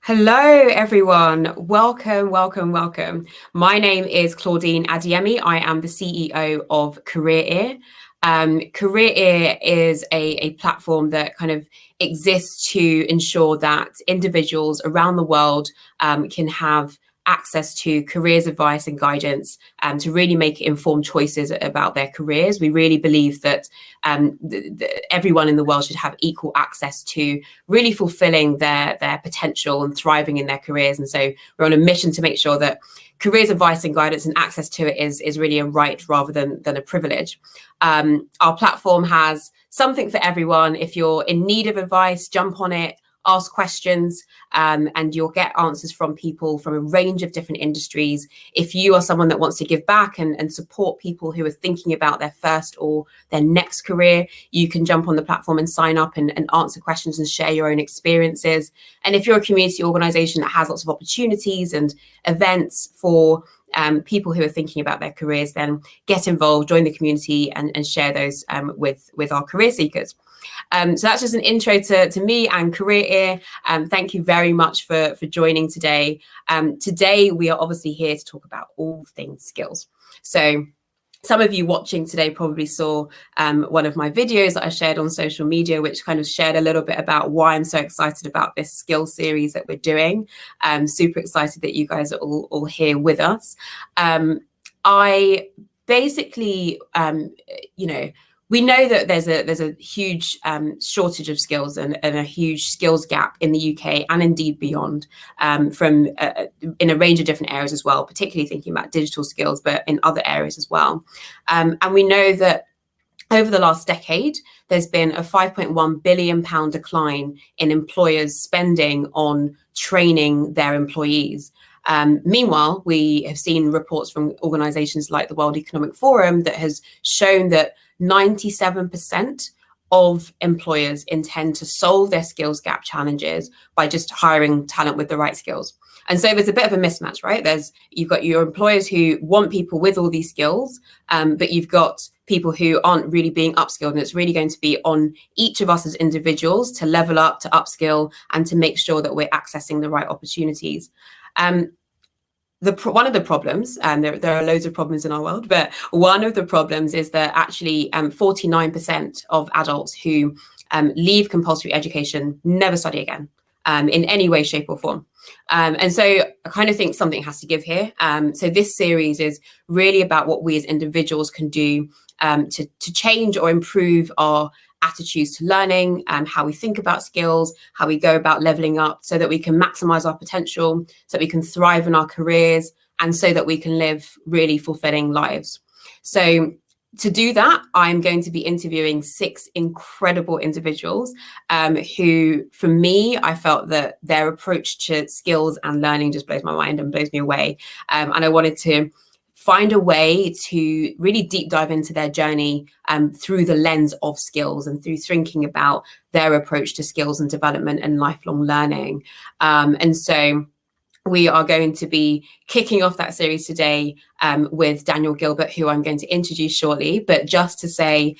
Hello, everyone. Welcome, welcome, welcome. My name is Claudine Adiemi. I am the CEO of Career Ear. Career Ear is a platform that kind of exists to ensure that individuals around the world can have access to careers advice and guidance to really make informed choices about their careers. We really believe that everyone in the world should have equal access to really fulfilling their potential and thriving in their careers. And so we're on a mission to make sure that careers advice and guidance and access to it is really a right rather than a privilege. Our platform has something for everyone. If you're in need of advice, jump on it, ask questions, and you'll get answers from people from a range of different industries. If you are someone that wants to give back and support people who are thinking about their first or their next career, you can jump on the platform and sign up and answer questions and share your own experiences. And if you're a community organization that has lots of opportunities and events for people who are thinking about their careers, then get involved, join the community and share those with our career seekers. So that's just an intro to me and Career Ear. Thank you very much for joining today. Today, we are obviously here to talk about all things skills. So some of you watching today probably saw one of my videos that I shared on social media, which kind of shared a little bit about why I'm so excited about this skill series that we're doing. I'm super excited that you guys are all here with us. I basically, we know that there's a huge shortage of skills and a huge skills gap in the UK and indeed beyond, from in a range of different areas as well, particularly thinking about digital skills, but in other areas as well. And we know that over the last decade, there's been a £5.1 billion decline in employers spending on training their employees. Meanwhile, we have seen reports from organizations like the World Economic Forum that has shown that 97% of employers intend to solve their skills gap challenges by just hiring talent with the right skills. And so there's a bit of a mismatch, right? You've got your employers who want people with all these skills, but you've got people who aren't really being upskilled. And it's really going to be on each of us as individuals to level up, to upskill, and to make sure that we're accessing the right opportunities. One of the problems, and there are loads of problems in our world, but one of the problems is that actually 49% of adults who leave compulsory education never study again in any way, shape or form. And so I kind of think something has to give here. So this series is really about what we as individuals can do to change or improve our attitudes to learning, how we think about skills, how we go about leveling up so that we can maximize our potential, so that we can thrive in our careers, and so that we can live really fulfilling lives. So to do that, I'm going to be interviewing 6 incredible individuals who, for me, I felt that their approach to skills and learning just blows my mind and blows me away. And I wanted to find a way to really deep dive into their journey through the lens of skills and through thinking about their approach to skills and development and lifelong learning. And so we are going to be kicking off that series today with Daniel Gilbert, who I'm going to introduce shortly. But just to say,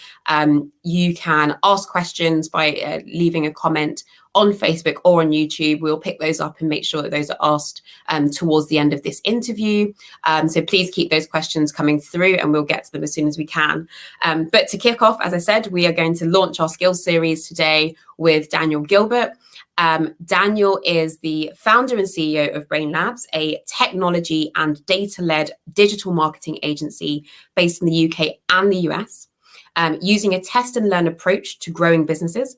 you can ask questions by leaving a comment on Facebook or on YouTube. We'll pick those up and make sure that those are asked towards the end of this interview. So please keep those questions coming through and we'll get to them as soon as we can. But to kick off, as I said, we are going to launch our skills series today with Daniel Gilbert. Daniel is the founder and CEO of Brainlabs, a technology and data-led digital marketing agency based in the UK and the US. Using a test and learn approach to growing businesses,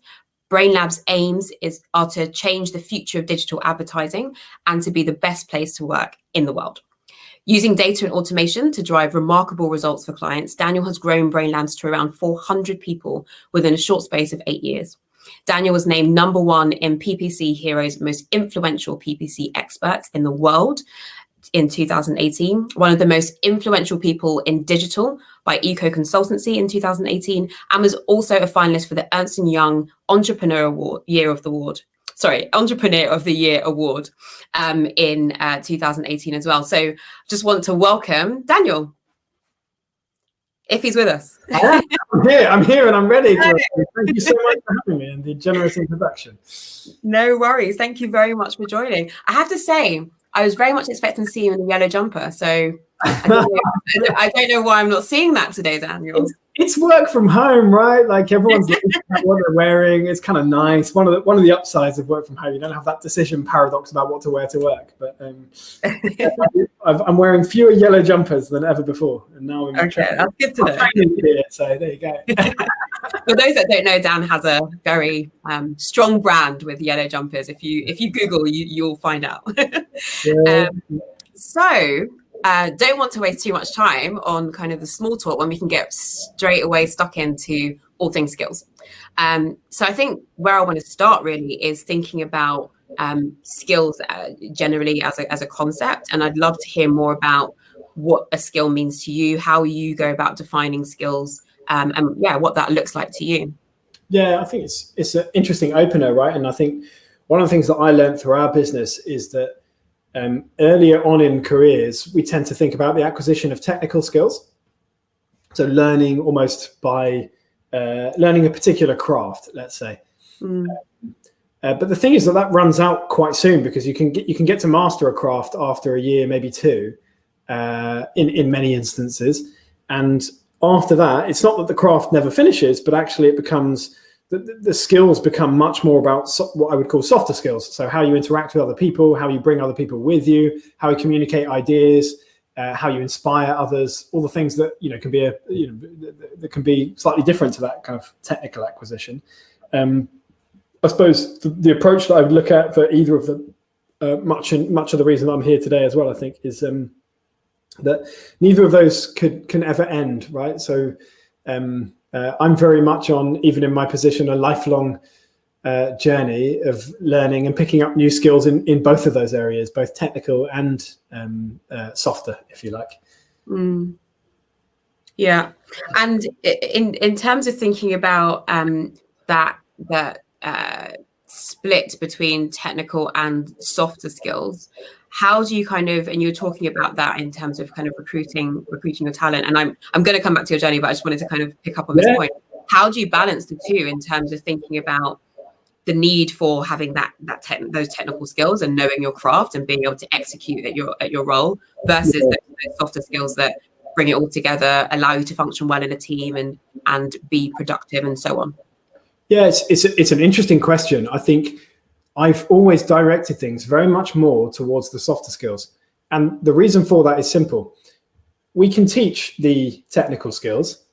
Brainlabs' aims are to change the future of digital advertising and to be the best place to work in the world. Using data and automation to drive remarkable results for clients, Daniel has grown Brainlabs to around 400 people within a short space of 8 years. Daniel was named #1 in PPC Hero's most influential PPC experts in the world in 2018, one of the most influential people in digital by Ecoconsultancy in 2018, and was also a finalist for the Ernst Young Entrepreneur Entrepreneur of the Year Award in 2018 as well. So just want to welcome Daniel. if he's with us. I'm here and I'm ready. Thank you so much for having me and the generous introduction. No worries. Thank you very much for joining. I have to say, I was very much expecting to see you in a yellow jumper. So I don't know why I'm not seeing that today, Daniel. It's work from home, right? Like everyone's looking at what they're wearing. It's kind of nice. One of the upsides of work from home, you don't have that decision paradox about what to wear to work. But I'm wearing fewer yellow jumpers than ever before, and now I'm okay. That's good to know. Here, so there you go. For those that don't know, Dan has a very strong brand with yellow jumpers. If you Google, you'll find out. So. Don't want to waste too much time on kind of the small talk when we can get straight away stuck into all things skills. So I think where I want to start really is thinking about skills generally as a concept. And I'd love to hear more about what a skill means to you, how you go about defining skills, and what that looks like to you. Yeah, I think it's an interesting opener, right? And I think one of the things that I learned through our business is that earlier on in careers, we tend to think about the acquisition of technical skills. So learning almost by learning a particular craft, let's say. But the thing is that runs out quite soon, because you can get to master a craft after a year, maybe two, in many instances. And after that, it's not that the craft never finishes, but actually it becomes the skills become much more about what I would call softer skills. So how you interact with other people, how you bring other people with you, how you communicate ideas, how you inspire others, all the things that can be that can be slightly different to that kind of technical acquisition. I suppose the approach that I would look at for either of them, much of the reason I'm here today as well, I think, is that neither of those can ever end, right? So I'm very much on, even in my position, a lifelong journey of learning and picking up new skills in both of those areas, both technical and softer, if you like. Yeah, and in terms of thinking about that split between technical and softer skills, how do you kind of, and you were talking about that in terms of kind of recruiting your talent, and I'm going to come back to your journey, but I just wanted to kind of pick up on this point. How do you balance the two in terms of thinking about the need for having those technical skills and knowing your craft and being able to execute at your role versus those softer skills that bring it all together, allow you to function well in a team and be productive and so on? Yeah, it's an interesting question. I think I've always directed things very much more towards the softer skills. And the reason for that is simple. We can teach the technical skills,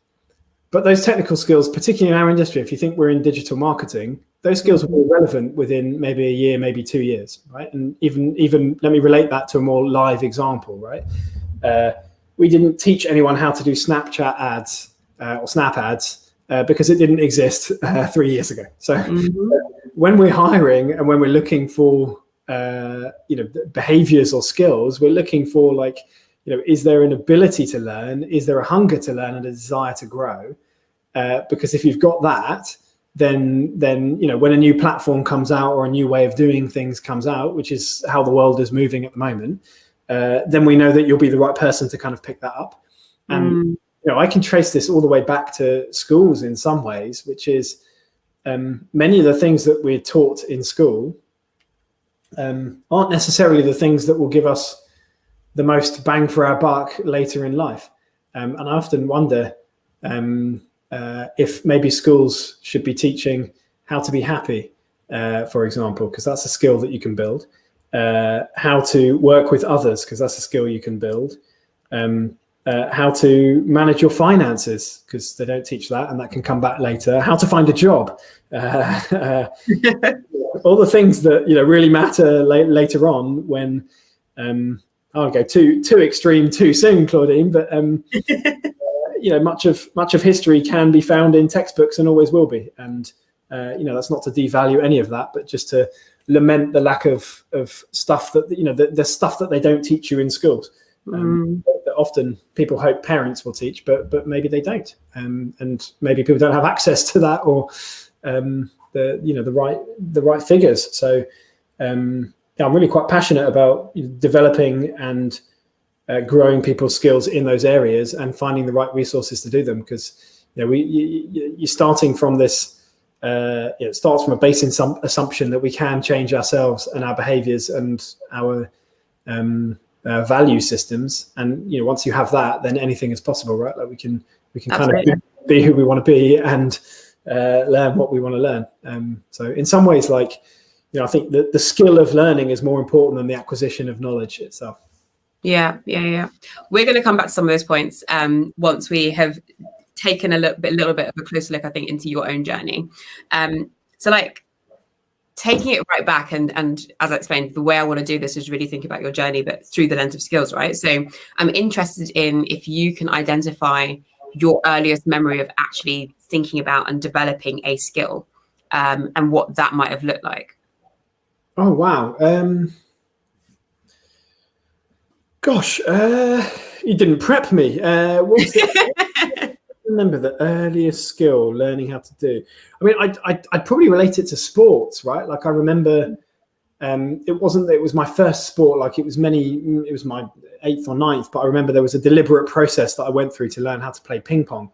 but those technical skills, particularly in our industry, if you think we're in digital marketing, those skills will be relevant within maybe a year, maybe 2 years, right? And even let me relate that to a more live example, right? We didn't teach anyone how to do Snapchat ads or Snap ads because it didn't exist 3 years ago. So when we're hiring and when we're looking for behaviors or skills, we're looking for is there an ability to learn? Is there a hunger to learn and a desire to grow? Because if you've got that, then when a new platform comes out or a new way of doing things comes out, which is how the world is moving at the moment, then we know that you'll be the right person to kind of pick that up. And I can trace this all the way back to schools in some ways, which is many of the things that we're taught in school aren't necessarily the things that will give us the most bang for our buck later in life. And I often wonder if maybe schools should be teaching how to be happy, for example, because that's a skill that you can build. How to work with others, because that's a skill you can build. How to manage your finances, because they don't teach that and that can come back later. How to find a job. All the things that really matter later on when I won't go too extreme too soon, Claudine, but much of history can be found in textbooks and always will be. And that's not to devalue any of that, but just to lament the lack of stuff that the stuff that they don't teach you in schools. That often people hope parents will teach, but maybe they don't, and maybe people don't have access to that or the right figures. So I'm really quite passionate about developing and growing people's skills in those areas and finding the right resources to do them. Because you're starting from this. It starts from a base assumption that we can change ourselves and our behaviors and our value systems. And once you have that, then anything is possible, right? Like we can Absolutely. kind of be who we want to be and learn what we want to learn. So in some ways, like I think that the skill of learning is more important than the acquisition of knowledge itself. Yeah. We're going to come back to some of those points once we have taken a little bit of a closer look, I think, into your own journey. So like taking it right back and as I explained, the way I want to do this is really think about your journey, but through the lens of skills, right? So I'm interested in if you can identify your earliest memory of actually thinking about and developing a skill, and what that might have looked like. Oh, wow. Gosh, you didn't prep me. What was it? Remember the earliest skill learning how to do. I mean, I'd probably relate it to sports, right? Like I remember, it wasn't that it was my first sport. Like it was my 8th or 9th, but I remember there was a deliberate process that I went through to learn how to play ping pong.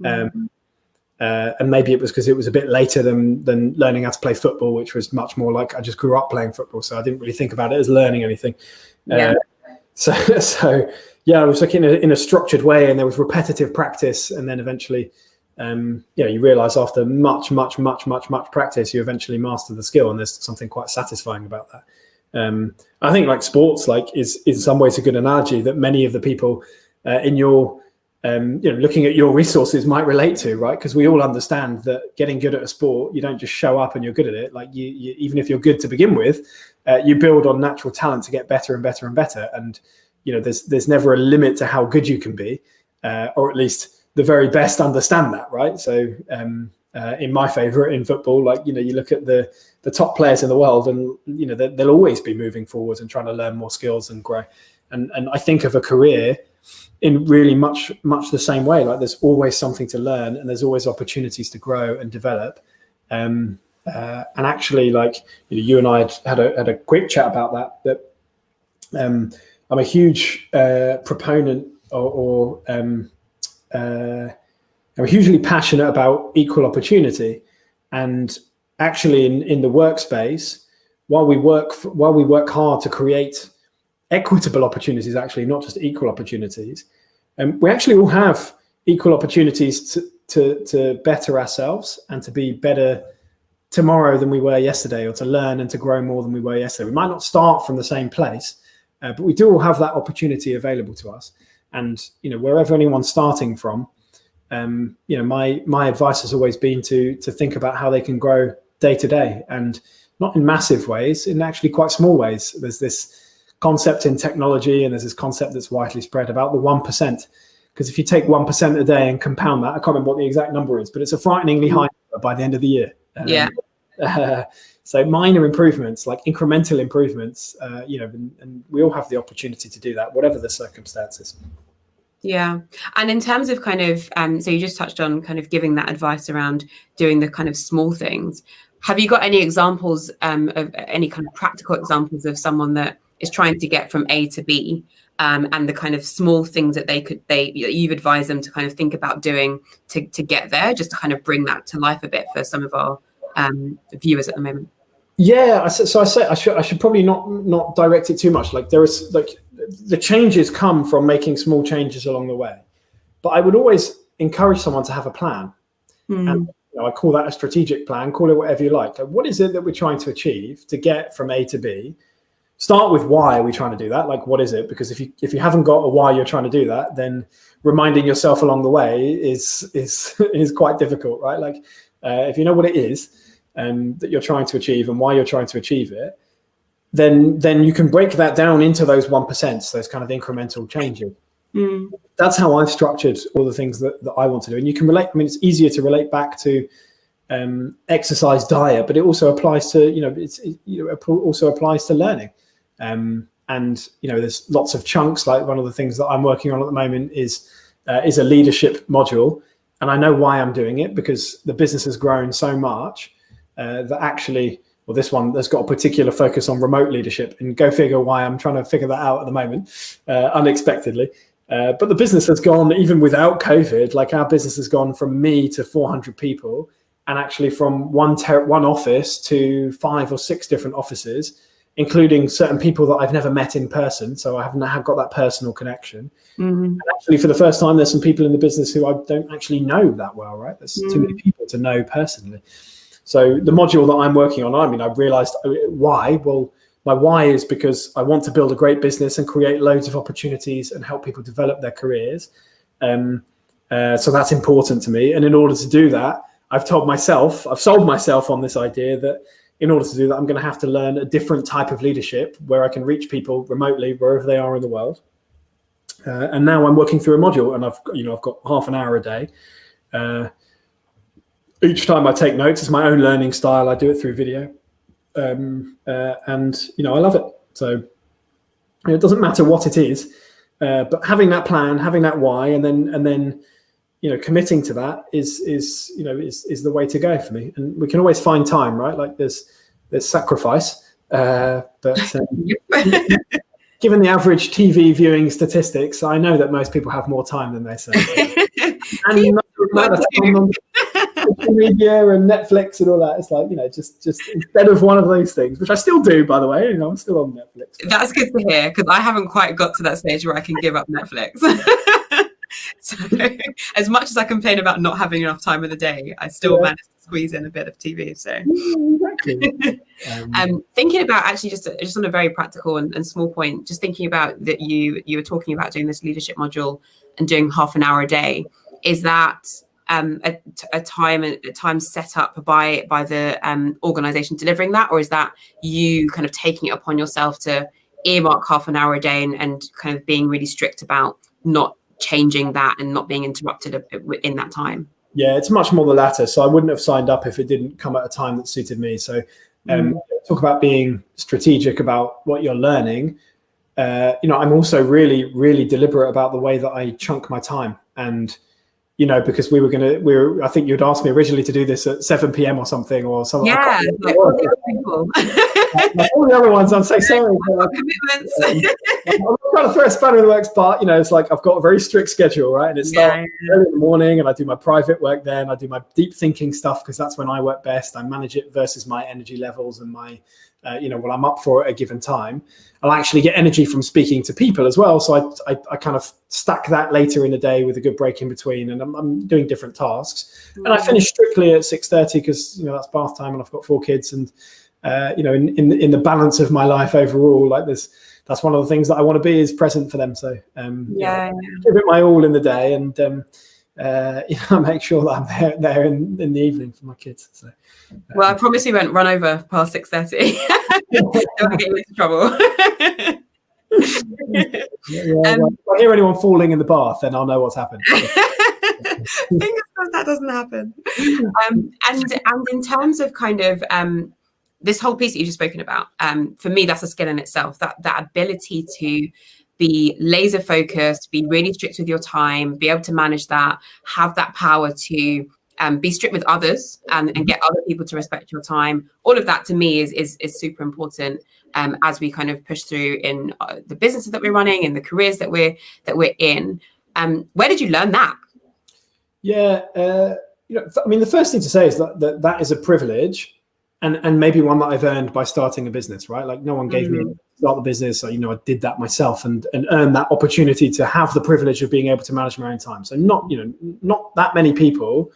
And maybe it was because it was a bit later than learning how to play football, which was much more like I just grew up playing football, so I didn't really think about it as learning anything. So yeah, I was like in a structured way, and there was repetitive practice, and then eventually, you realize after much practice, you eventually master the skill, and there's something quite satisfying about that. I think like sports, like is in some ways a good analogy that many of the people in your looking at your resources might relate to, right? Because we all understand that getting good at a sport, you don't just show up and you're good at it. Like you even if you're good to begin with, you build on natural talent to get better and better and better. And there's never a limit to how good you can be, or at least the very best understand that, right? So in my favorite in football, like you look at the top players in the world, and they'll always be moving forwards and trying to learn more skills and grow. And I think of a career in really much the same way. Like there's always something to learn, and there's always opportunities to grow and develop. And actually, like you and I had a quick chat about that. I'm a huge proponent, or I'm hugely passionate about equal opportunity. And actually, in the workspace, while we work hard to create equitable opportunities, actually not just equal opportunities, and we actually all have equal opportunities to better ourselves and to be better tomorrow than we were yesterday, or to learn and to grow more than we were yesterday. We might not start from the same place, but we do all have that opportunity available to us. And wherever anyone's starting from, my advice has always been to think about how they can grow day to day, and not in massive ways, in actually quite small ways. There's this concept in technology, and there's this concept that's widely spread about the 1%. Because if you take 1% a day and compound that, I can't remember what the exact number is, but it's a frighteningly high number by the end of the year. So minor improvements, like incremental improvements, and we all have the opportunity to do that, whatever the circumstances. Yeah. And in terms of kind of, so you just touched on kind of giving that advice around doing the kind of small things. Have you got any examples of any kind of practical examples of someone that is trying to get from A to B, and the kind of small things that you've advised them to kind of think about doing to get there, just to kind of bring that to life a bit for some of our viewers at the moment? Yeah, so I should probably not direct it too much. Like there is, like the changes come from making small changes along the way, but I would always encourage someone to have a plan. And I call that a strategic plan, call it whatever you like. Like, what is it that we're trying to achieve to get from A to B? Start with why are we trying to do that? Like, what is it? Because if you haven't got a why you're trying to do that, then reminding yourself along the way is quite difficult, right? Like, if you know what it is that you're trying to achieve and why you're trying to achieve it, then you can break that down into those 1%, those kind of incremental changes. That's how I've structured all the things that I want to do. And you can relate. I mean, it's easier to relate back to exercise, diet, but it also applies to it also applies to learning. And there's lots of chunks. Like one of the things that I'm working on at the moment is a leadership module, and I know why I'm doing it, because the business has grown so much that actually, or this one that's got a particular focus on remote leadership, and go figure why I'm trying to figure that out at the moment, unexpectedly. But the business has gone, even without COVID, like our business has gone from me to 400 people, and actually from one office to 5 or 6 different offices, including certain people that I've never met in person. So I haven't got that personal connection. Mm-hmm. And actually, for the first time, there's some people in the business who I don't actually know that well, right? There's too many people to know personally. So the module that I'm working on, I realized why. Well, my why is because I want to build a great business and create loads of opportunities and help people develop their careers. So that's important to me. And in order to do that, I've sold myself on this idea that in order to do that, I'm going to have to learn a different type of leadership where I can reach people remotely, wherever they are in the world. And now I'm working through a module, and I've got half an hour a day. Each time I take notes, it's my own learning style. I do it through video. And I love it. So it doesn't matter what it is, but having that plan, having that why, and then committing to that is the way to go for me. And we can always find time, right? Like there's sacrifice, but given the average TV viewing statistics, I know that most people have more time than they say. And social media and Netflix and all that. It's like, just instead of one of those things, which I still do, by the way, I'm still on Netflix. That's good to hear, because I haven't quite got to that stage where I can give up Netflix. So as much as I complain about not having enough time in the day, I still manage to squeeze in a bit of TV. So exactly. Thinking about actually just on a very practical and small point, just thinking about that you were talking about doing this leadership module and doing half an hour a day. Is that a time set up by the organization delivering that, or is that you kind of taking it upon yourself to earmark half an hour a day and kind of being really strict about not changing that and not being interrupted in that time? Yeah, it's much more the latter. So I wouldn't have signed up if it didn't come at a time that suited me. So talk about being strategic about what you're learning. I'm also really, really deliberate about the way that I chunk my time. And because I think you'd asked me originally to do this at 7 p.m. or something. Yeah, like all the other people. All the other ones, I'm so sorry. Commitments. I'm not trying to throw a spanner in the works, but it's like I've got a very strict schedule, right? And it starts early in the morning, and I do my private work then. I do my deep thinking stuff because that's when I work best. I manage it versus my energy levels and my, what I'm up for at a given time. I'll actually get energy from speaking to people as well. So I kind of stack that later in the day with a good break in between, and I'm doing different tasks. And I finish strictly at 6:30 because that's bath time, and I've got 4 kids, and in the balance of my life overall, like that's one of the things that I want to be is present for them. So give it my all in the day, and make sure that I'm there in the evening for my kids. So. Well, I promise you won't run over past 6:30. Don't get you into trouble. If I hear anyone falling in the bath, then I'll know what's happened. Fingers crossed that doesn't happen. And in terms of kind of this whole piece that you've just spoken about, for me, that's a skill in itself. That ability to be laser focused, be really strict with your time, be able to manage that, have that power to be strict with others and get other people to respect your time. All of that to me is super important as we kind of push through in the businesses that we're running and the careers that we're in. Where did you learn that? Yeah, the first thing to say is that is a privilege, and maybe one that I've earned by starting a business, right? Like no one gave me to start the business. So, I did that myself and earned that opportunity to have the privilege of being able to manage my own time. So not that many people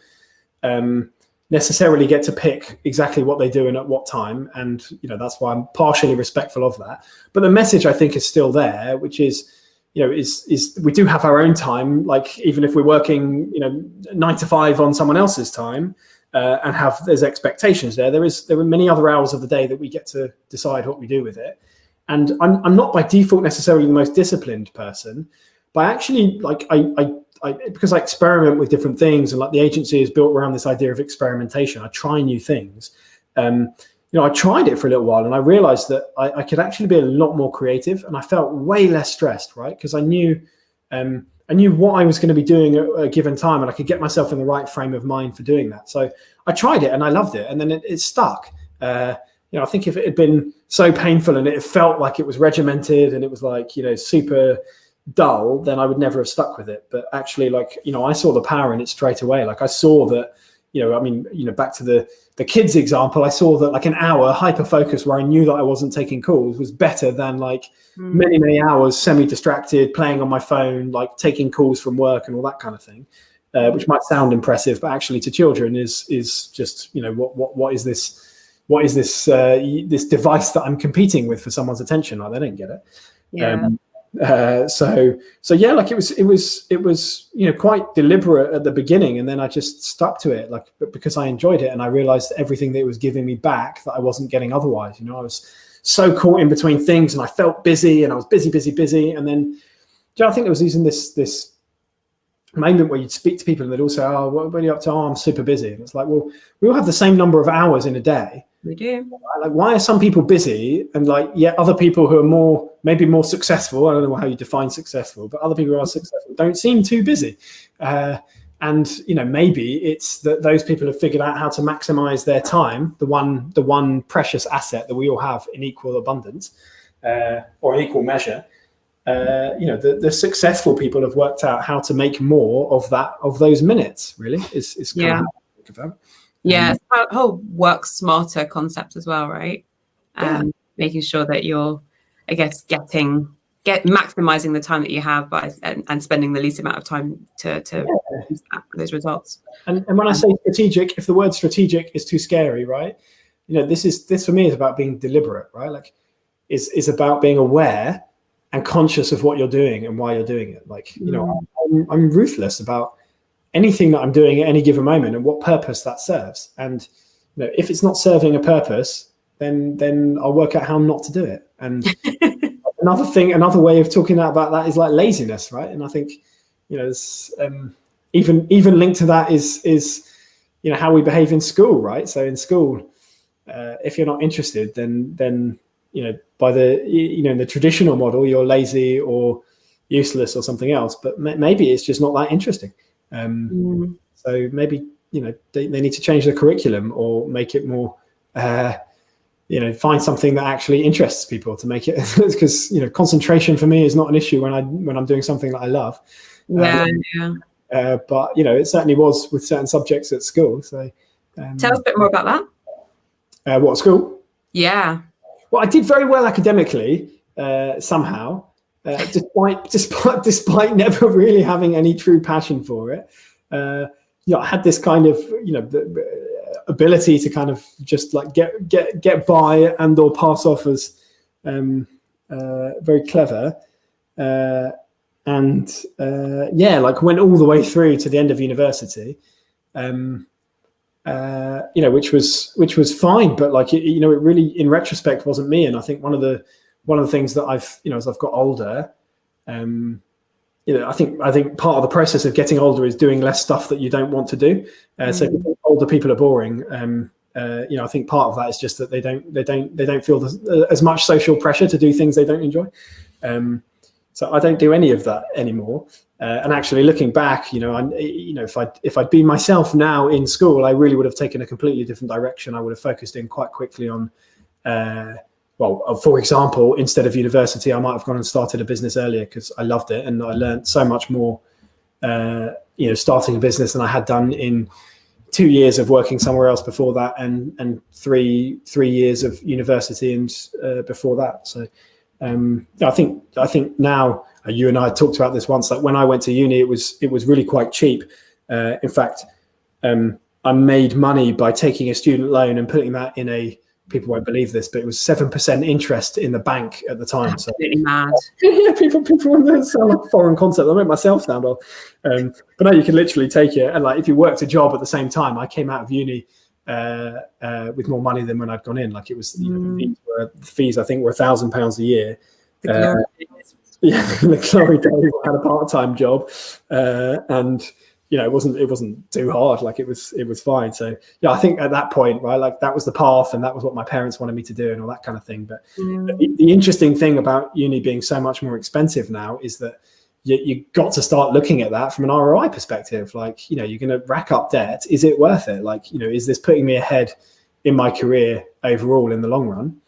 necessarily get to pick exactly what they do and at what time. And, that's why I'm partially respectful of that. But the message I think is still there, which is, is we do have our own time. Like even if we're working, 9 to 5 on someone else's time, and there's expectations there are many other hours of the day that we get to decide what we do with it. And I'm not by default necessarily the most disciplined person, but actually because I experiment with different things, and like the agency is built around this idea of experimentation. I try new things. I tried it for a little while, and I realized that I could actually be a lot more creative, and I felt way less stressed, right? Because I knew what I was going to be doing at a given time, and I could get myself in the right frame of mind for doing that. So I tried it and I loved it, and then it stuck. I think if it had been so painful and it felt like it was regimented and it was like, super dull, then I would never have stuck with it. But actually, like, I saw the power in it straight away. Like I saw that, back to the kids example, I saw that like an hour hyper focus where I knew that I wasn't taking calls was better than like many, many hours semi-distracted, playing on my phone, like taking calls from work and all that kind of thing, which might sound impressive, but actually to children is just, what is this? What is this this device that I'm competing with for someone's attention? Like, they don't get it. Yeah. So yeah, like it was quite deliberate at the beginning, and then I just stuck to it, like, because I enjoyed it and I realized everything that it was giving me back that I wasn't getting otherwise. I was so caught in between things, and I felt busy, and I was busy, and then I think there was using this moment where you'd speak to people and they'd all say, "Oh, what are you up to?" "Oh, I'm super busy." And it's like, well, we all have the same number of hours in a day. We do. Like, why are some people busy and like yet other people who are maybe more successful, I don't know how you define successful, but other people who are successful don't seem too busy. And maybe it's that those people have figured out how to maximize their time, the one precious asset that we all have in equal abundance, or in equal measure. The successful people have worked out how to make more of those minutes. Really, is kind of how I think about it. Yeah, it's a whole work smarter concept as well, right? Making sure that you're, I guess, maximizing the time that you have and spending the least amount of time to those results. And when I say strategic, if the word strategic is too scary, right? This for me is about being deliberate, right? Like, is about being aware and conscious of what you're doing and why you're doing it. Like, I'm ruthless about anything that I'm doing at any given moment and what purpose that serves. And if it's not serving a purpose, then I'll work out how not to do it. And another way of talking about that is like laziness, right? And I think there's even linked to that is how we behave in school, right? So in school, if you're not interested, then by in the traditional model, you're lazy or useless or something else. But maybe it's just not that interesting. So maybe they need to change the curriculum or make it more find something that actually interests people to make it, because concentration for me is not an issue when I'm doing something that I love. But it certainly was with certain subjects at school. So tell us a bit more about that. What, school? Yeah. Well, I did very well academically somehow. Despite never really having any true passion for it, I had this kind of ability to kind of just like get by and or pass off as very clever, like went all the way through to the end of university, which was fine, but like it really in retrospect wasn't me. And I think one of the things that I've as I've got older, I think part of the process of getting older is doing less stuff that you don't want to do. So if you think older people are boring, I think part of that is just that they don't feel as much social pressure to do things they don't enjoy. So I don't do any of that anymore. And actually, looking back, if I'd been myself now in school, I really would have taken a completely different direction. I would have focused in quite quickly on. For example, instead of university, I might have gone and started a business earlier because I loved it and I learned so much more, starting a business than I had done in 2 years of working somewhere else before that, and three years of university and before that. So I think now you and I talked about this once. Like when I went to uni, it was really quite cheap. In fact, I made money by taking a student loan and putting that in a. People won't believe this, but it was 7% interest in the bank at the time. Absolutely mad. Yeah, people sound like a foreign concept. I make myself sound old. But no, you can literally take it. And like, if you worked a job at the same time, I came out of uni with more money than when I'd gone in. Like it was, the fees I think were £1,000 a year. The glory days. I had a part-time job, and it wasn't too hard. Like it was fine. So yeah, I think at that point, right, like that was the path and that was what my parents wanted me to do and all that kind of thing. But the interesting thing about uni being so much more expensive now is that you got to start looking at that from an ROI perspective. Like, you're going to rack up debt. Is it worth it? Like, is this putting me ahead in my career overall in the long run.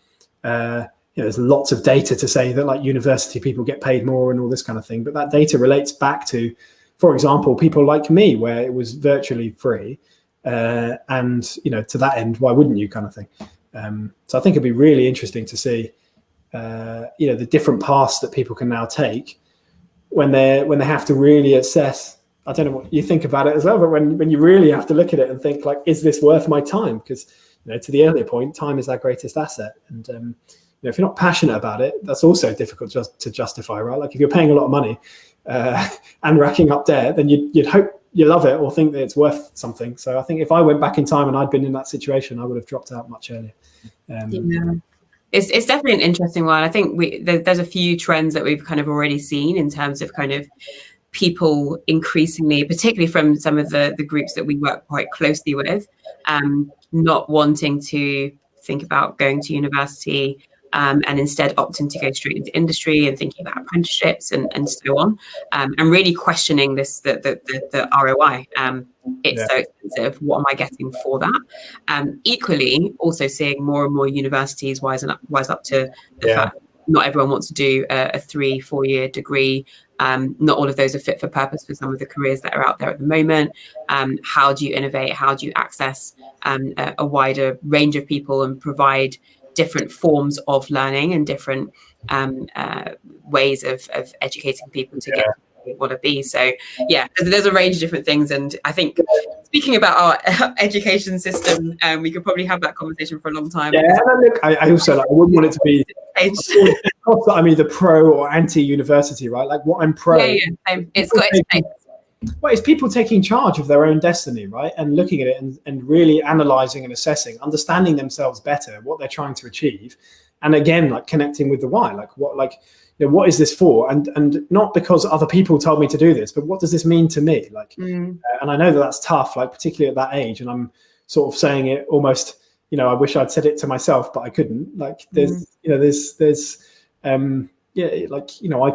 There's lots of data to say that like university people get paid more and all this kind of thing, but that data relates back to, for example, people like me, where it was virtually free, and to that end, why wouldn't you, kind of thing. So I think it'd be really interesting to see the different paths that people can now take when they have to really assess. I don't know what you think about it as well, but when you really have to look at it and think like, is this worth my time? Because to the earlier point, time is our greatest asset, and if you're not passionate about it, that's also difficult to justify, right? Like if you're paying a lot of money and racking up debt, then you'd hope you love it or think that it's worth something. So I think if I went back in time and I'd been in that situation, I would have dropped out much earlier. It's definitely an interesting one. I think there's a few trends that we've kind of already seen in terms of kind of people increasingly, particularly from some of the groups that we work quite closely with, not wanting to think about going to university, and instead opting to go straight into industry and thinking about apprenticeships and so on, and really questioning the ROI. It's so expensive. What am I getting for that? Equally, also seeing more and more universities wise up to the fact that not everyone wants to do a 3-4 year degree. Not all of those are fit for purpose for some of the careers that are out there at the moment. How do you innovate? How do you access a wider range of people and provide different forms of learning and different ways of educating people to get to where they want to be? So there's a range of different things, and I think speaking about our education system, we could probably have that conversation for a long time. Look, I also I wouldn't want it to be I'm either pro or anti-university, right? Like what I'm pro. It's got its place. Well, it's people taking charge of their own destiny, right? And looking at it and really analyzing and assessing, understanding themselves better, what they're trying to achieve. And again, like connecting with the why, what is this for? And not because other people told me to do this, but what does this mean to me? And I know that that's tough, like particularly at that age. And I'm sort of saying it almost, I wish I'd said it to myself, but I couldn't. Like I've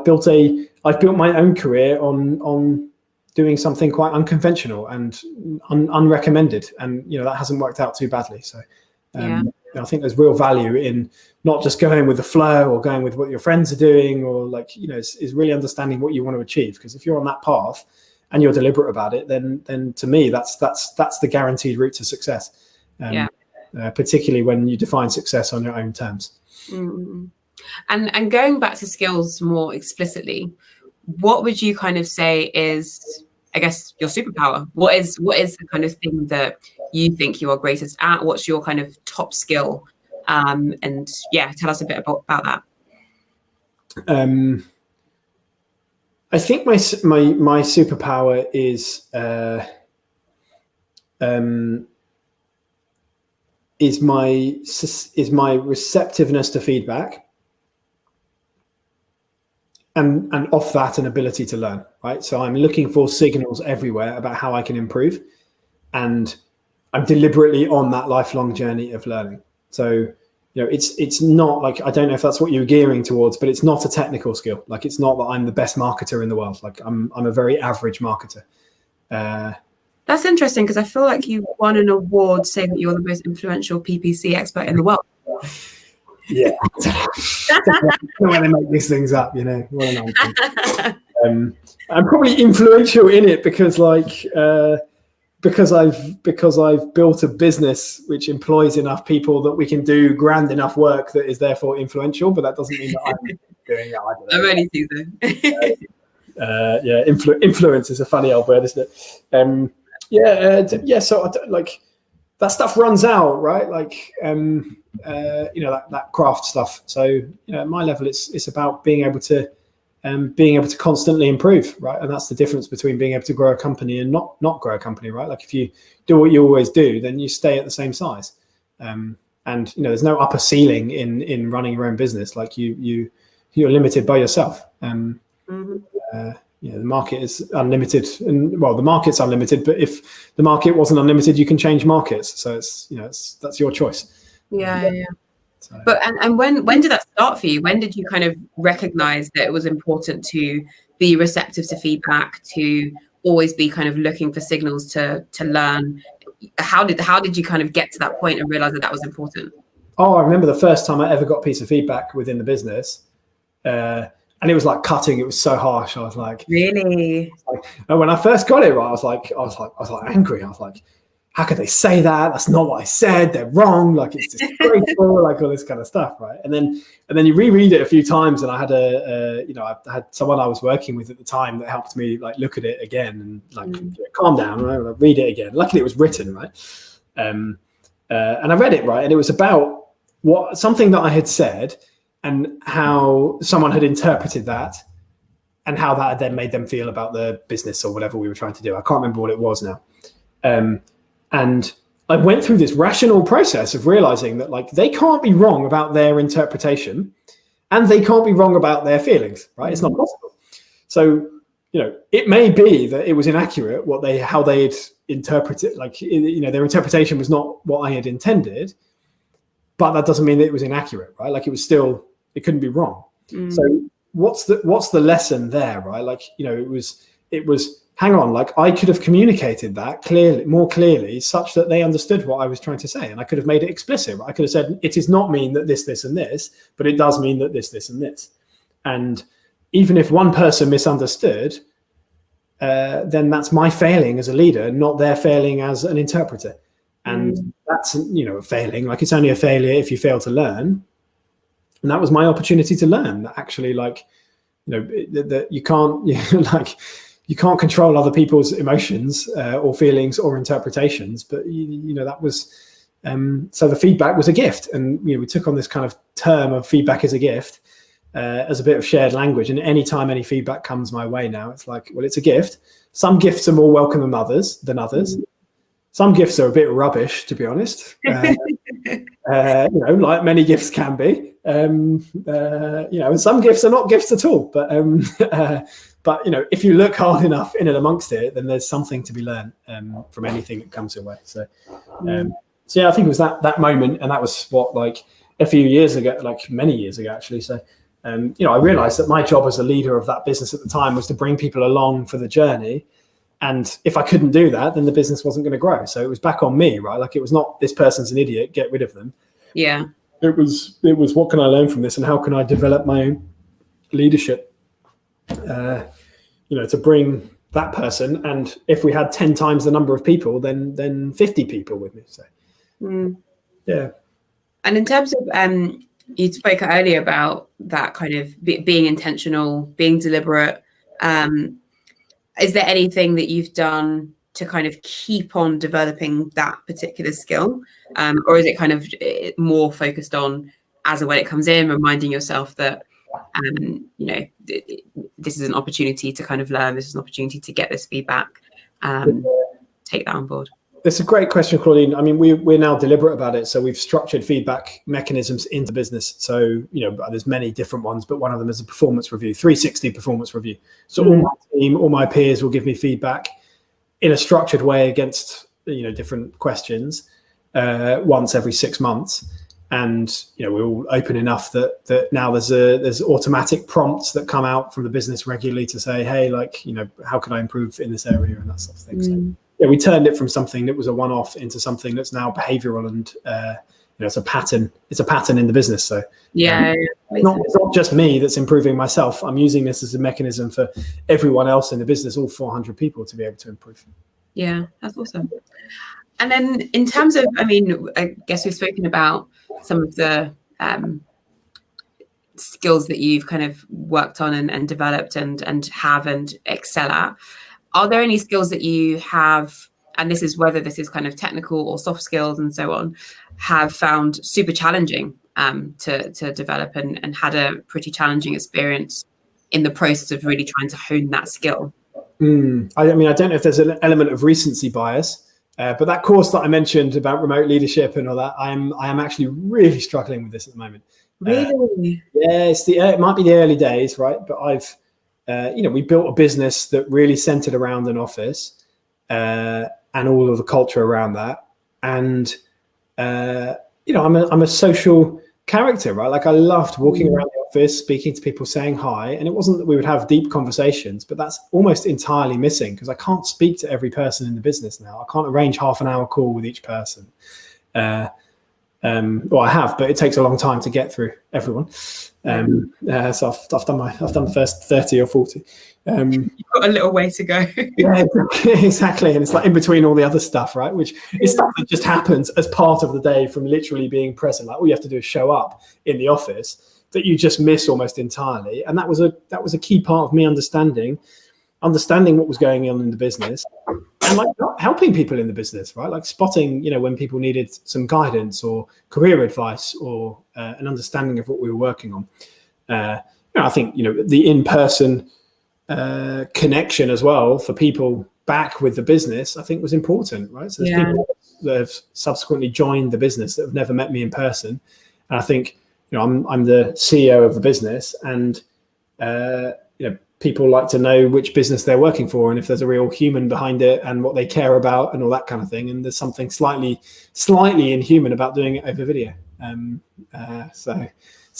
built my own career on doing something quite unconventional and unrecommended, and that hasn't worked out too badly. So I think there's real value in not just going with the flow or going with what your friends are doing, or is really understanding what you want to achieve. Because if you're on that path and you're deliberate about it, then to me that's the guaranteed route to success. Particularly when you define success on your own terms. Mm-hmm. And going back to skills more explicitly, what would you kind of say is, I guess, your superpower? What is the kind of thing that you think you are greatest at? What's your kind of top skill? And tell us a bit about that. I think my superpower is my receptiveness to feedback. And off that, an ability to learn, right? So I'm looking for signals everywhere about how I can improve, and I'm deliberately on that lifelong journey of learning. So, it's not like, I don't know if that's what you're gearing towards, but it's not a technical skill. Like, it's not that I'm the best marketer in the world. Like, I'm a very average marketer. That's interesting, because I feel like you won an award saying that you're the most influential PPC expert in the world. Yeah, when they make these things up, what I'm probably influential in it because I've built a business which employs enough people that we can do grand enough work that is therefore influential. But that doesn't mean that I'm doing it. I don't know. I'm only teasing. Influence is a funny old word, isn't it? So that stuff runs out, right? That craft stuff. So at my level, it's about being able to constantly improve, right? And that's the difference between being able to grow a company and not grow a company, right? Like if you do what you always do, then you stay at the same size. And there's no upper ceiling in running your own business. Like you're limited by yourself. The market is unlimited, and the market's unlimited. But if the market wasn't unlimited, you can change markets. So that's your choice. Yeah. So. But and when did that start for you? When did you kind of recognize that it was important to be receptive to feedback, to always be kind of looking for signals to learn. How did you kind of get to that point and realize that was important? Oh, I remember the first time I ever got a piece of feedback within the business, and it was like cutting. It was so harsh. I was like, really? And when I first got it right, I was like angry. I was like, how could they say that? That's not what I said. They're wrong. Like, it's disgraceful. Like all this kind of stuff, right? And then you reread it a few times, and I had I had someone I was working with at the time that helped me like look at it again and like calm down, right? Like, read it again. Luckily, it was written, right? And I read it right, and it was about something that I had said and how someone had interpreted that and how that had then made them feel about the business or whatever we were trying to do. I can't remember what it was now. And I went through this rational process of realizing that like they can't be wrong about their interpretation and they can't be wrong about their feelings, right? It's not possible. So, it may be that it was inaccurate how they had interpreted, like, their interpretation was not what I had intended, but that doesn't mean that it was inaccurate, right? Like it couldn't be wrong. So what's the lesson there, right? Like, it was, hang on, like I could have communicated that more clearly such that they understood what I was trying to say. And I could have made it explicit, right? I could have said, it does not mean that this, and this, but it does mean that this, and this. And even if one person misunderstood, then that's my failing as a leader, not their failing as an interpreter. And that's, a failing. Like, it's only a failure if you fail to learn. And that was my opportunity to learn that actually, like, that you can't, you can't control other people's emotions or feelings or interpretations. But, that was, so the feedback was a gift. And, we took on this kind of term of feedback as a gift, as a bit of shared language. And anytime any feedback comes my way now, it's like, well, it's a gift. Some gifts are more welcome than others. Some gifts are a bit rubbish, to be honest. Like many gifts can be. Some gifts are not gifts at all. But if you look hard enough in and amongst it, then there's something to be learned from anything that comes your way. So yeah, I think it was that moment, and that was like a few years ago, like many years ago, actually. So I realized that my job as a leader of that business at the time was to bring people along for the journey. And if I couldn't do that, then the business wasn't going to grow. So it was back on me, right? Like, it was not, this person's an idiot, get rid of them. Yeah. It was what can I learn from this, and how can I develop my own leadership, to bring that person. And if we had 10 times the number of people, then 50 people with me. So, yeah. And in terms of, you spoke earlier about that kind of being intentional, being deliberate. Is there anything that you've done to kind of keep on developing that particular skill? Or is it kind of more focused on as and when it comes in, reminding yourself that, this is an opportunity to kind of learn, this is an opportunity to get this feedback, take that on board? That's a great question, Claudine. I mean, we're now deliberate about it. So we've structured feedback mechanisms into business. So, there's many different ones, but one of them is a performance review, 360 performance review. So all my team, all my peers will give me feedback in a structured way against, different questions once every 6 months. And, we're all open enough that now there's automatic prompts that come out from the business regularly to say, hey, like, how can I improve in this area and that sort of thing. So, yeah, we turned it from something that was a one-off into something that's now behavioral, and it's a pattern. It's a pattern in the business. So it's not just me that's improving myself. I'm using this as a mechanism for everyone else in the business, all 400 people, to be able to improve. Yeah, that's awesome. And then in terms of, I guess we've spoken about some of the skills that you've kind of worked on and developed and excel at. Are there any skills that you have, and this is whether this is kind of technical or soft skills and so on, have found super challenging to develop and had a pretty challenging experience in the process of really trying to hone that skill? I don't know if there's an element of recency bias, but that course that I mentioned about remote leadership and all that, I am actually really struggling with this at the moment. Really? Yeah, it might be the early days, right? But I've we built a business that really centered around an office and all of the culture around that. And, I'm a social character, right? Like, I loved walking around the office, speaking to people, saying hi. And it wasn't that we would have deep conversations, but that's almost entirely missing because I can't speak to every person in the business now. I can't arrange half an hour call with each person. Well, I have, but it takes a long time to get through everyone. So I've done the first 30 or 40. You've got a little way to go. Yeah, exactly. And it's like in between all the other stuff, right? Which is stuff that just happens as part of the day from literally being present. Like all you have to do is show up in the office that you just miss almost entirely. And that was a key part of me understanding what was going on in the business and like helping people in the business, right? Like spotting, when people needed some guidance or career advice or an understanding of what we were working on. I think, the in-person connection as well for people back with the business, I think was important, right? So there's people that have subsequently joined the business that have never met me in person. And I think, I'm the CEO of the business and, people like to know which business they're working for and if there's a real human behind it and what they care about and all that kind of thing. And there's something slightly inhuman about doing it over video. So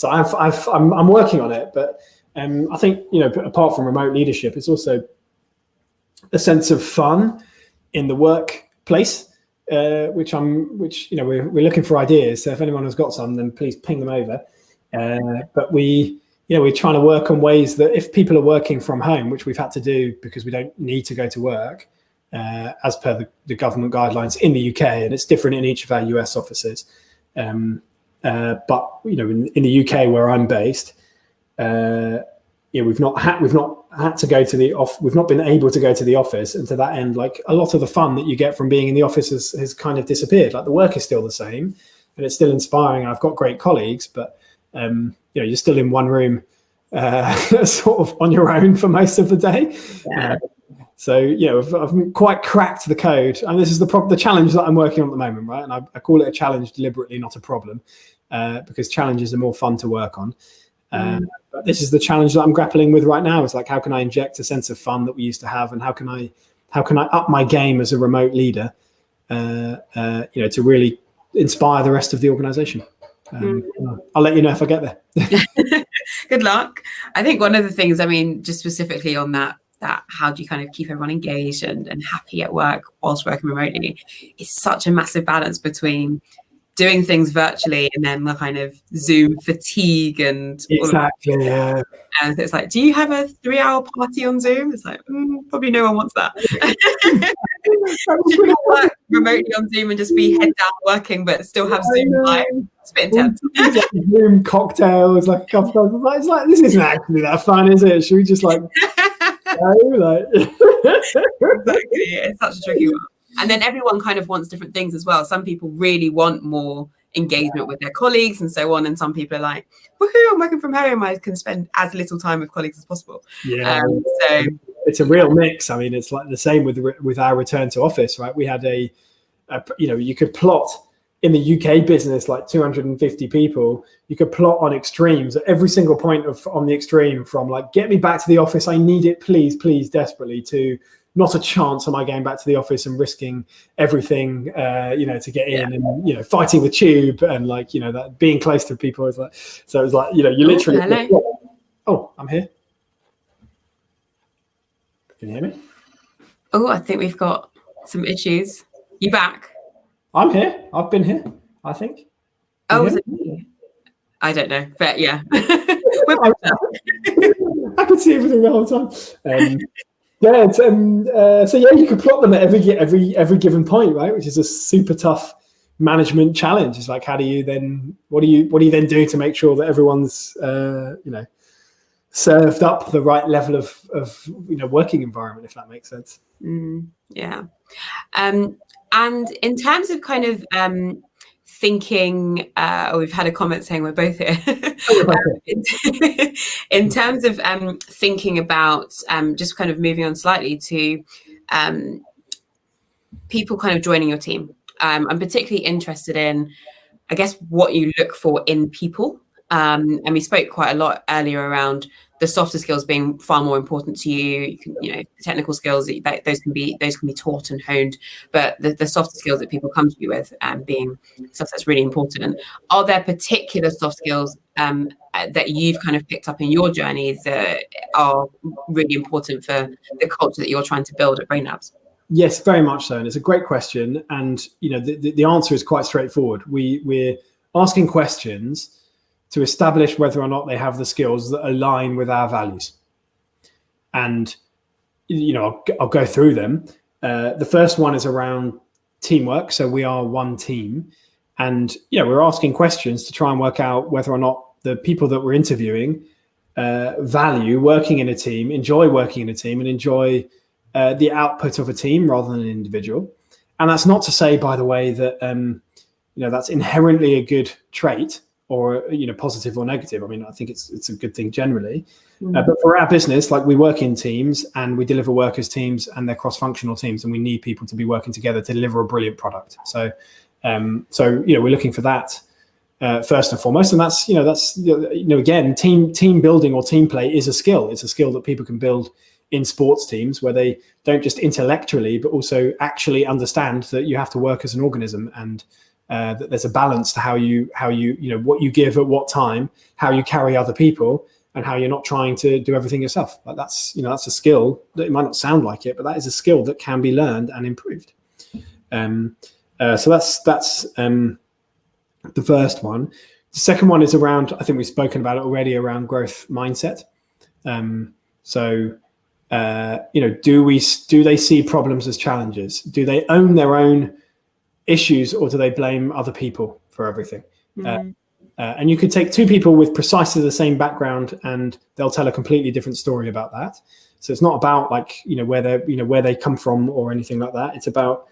I'm working on it, but I think, apart from remote leadership, it's also a sense of fun in the workplace, which we're looking for ideas. So if anyone has got some, then please ping them over. But we're trying to work on ways that if people are working from home, which we've had to do because we don't need to go to work, as per the government guidelines in the UK, and it's different in each of our US offices. But in the UK where I'm based, we've not had to go to the off. We've not been able to go to the office, and to that end, like a lot of the fun that you get from being in the office has kind of disappeared. Like the work is still the same, and it's still inspiring. I've got great colleagues, but you're still in one room, sort of on your own for most of the day. Yeah. I've quite cracked the code, and this is the challenge that I'm working on at the moment, right? And I call it a challenge deliberately, not a problem, because challenges are more fun to work on. But this is the challenge that I'm grappling with right now. It's like, how can I inject a sense of fun that we used to have, and how can I up my game as a remote leader, to really inspire the rest of the organization. I'll let you know if I get there. Good luck. I think one of the things, just specifically on that how do you kind of keep everyone engaged and happy at work whilst working remotely, it's such a massive balance between doing things virtually and then the kind of Zoom fatigue and exactly, yeah. And it's like, do you have a 3-hour party on Zoom? It's like, probably no one wants that. Should you work remotely on Zoom and just be head down working, but still have Zoom live? It's a bit intense. Zoom cocktails, like a couple of it's like, this isn't actually that fun, is it? Should we just like go? Exactly, it's such a tricky one. And then everyone kind of wants different things as well. Some people really want more engagement with their colleagues and so on. And some people are like, woohoo, I'm working from home. I can spend as little time with colleagues as possible. Yeah. So it's a real mix. It's like the same with our return to office, right? We had you could plot in the UK business, like 250 people, you could plot on extremes at every single point on the extreme, from like, get me back to the office, I need it, please, desperately, to not a chance am I going back to the office and risking everything, to get in, and, fighting the tube and that being close to people is like, so it was like, you literally, hello. Oh, I'm here. Can you hear me? Oh, I think we've got some issues. You back? I'm here. I've been here, I think. Oh, was it me? I don't know, but yeah. I could see everything the whole time. You could plot them at every given point, right? Which is a super tough management challenge. It's like, how do you then? What do you then do to make sure that everyone's served up the right level of working environment, if that makes sense? Yeah. And in terms of kind of thinking, we've had a comment saying we're both here. In terms of thinking about just kind of moving on slightly to people kind of joining your team. I'm particularly interested in, I guess, what you look for in people. And we spoke quite a lot earlier around the softer skills being far more important to you. Technical skills, those can be taught and honed, but the softer skills that people come to you with being stuff that's really important. Are there particular soft skills that you've kind of picked up in your journey that are really important for the culture that you're trying to build at Brainlabs? Yes, very much so. And it's a great question. And, the answer is quite straightforward. We're asking questions to establish whether or not they have the skills that align with our values. And, I'll go through them. The first one is around teamwork. So we are one team. And, we're asking questions to try and work out whether or not the people that we're interviewing value working in a team, enjoy working in a team, and enjoy the output of a team rather than an individual. And that's not to say, by the way, that that's inherently a good trait or positive or negative. I mean, I think it's a good thing generally. But for our business, like, we work in teams and we deliver work as teams, and they're cross-functional teams, and we need people to be working together to deliver a brilliant product. So we're looking for that first and foremost, and that's again, team building or team play is a skill. It's a skill that people can build in sports teams, where they don't just intellectually but also actually understand that you have to work as an organism, and that there's a balance to how you what you give at what time, how you carry other people, and how you're not trying to do everything yourself. Like, that's a skill that, it might not sound like it, but that is a skill that can be learned and improved. So that's the first one. The second one is around, I think we've spoken about it already, around growth mindset. Do they see problems as challenges? Do they own their own issues, or do they blame other people for everything? And you could take two people with precisely the same background, and they'll tell a completely different story about that. So it's not about where they come from or anything like that. It's about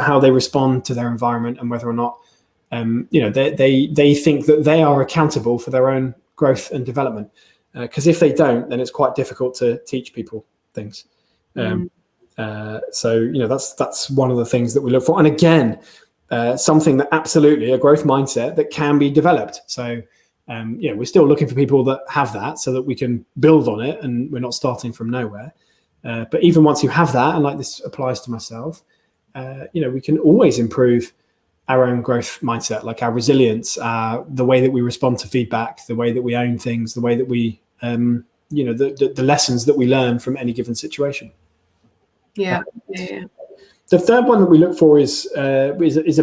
how they respond to their environment, and whether or not they think that they are accountable for their own growth and development. Because if they don't, then it's quite difficult to teach people things. So that's one of the things that we look for. And again, something that absolutely a growth mindset that can be developed. So we're still looking for people that have that, so that we can build on it, and we're not starting from nowhere. But even once you have that, and like this applies to myself, we can always improve our own growth mindset, like our resilience, the way that we respond to feedback, the way that we own things, the way that we, the lessons that we learn from any given situation. Yeah. The third one that we look for is a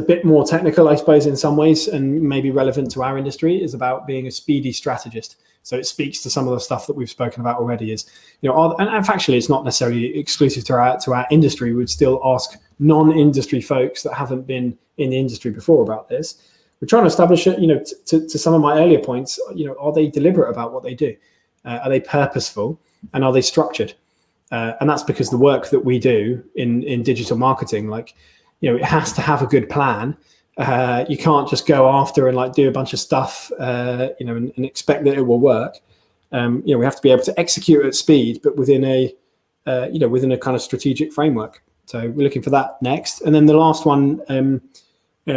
bit more technical, I suppose, in some ways, and maybe relevant to our industry, is about being a speedy strategist. So it speaks to some of the stuff that we've spoken about already. Is and actually, it's not necessarily exclusive to our industry. We'd still ask non-industry folks that haven't been in the industry before about this. We're trying to establish it. To some of my earlier points, are they deliberate about what they do? Are they purposeful, and are they structured? And that's because the work that we do in digital marketing, it has to have a good plan. You can't just go after and do a bunch of stuff, and expect that it will work. We have to be able to execute at speed, but within a kind of strategic framework. So we're looking for that next. And then the last one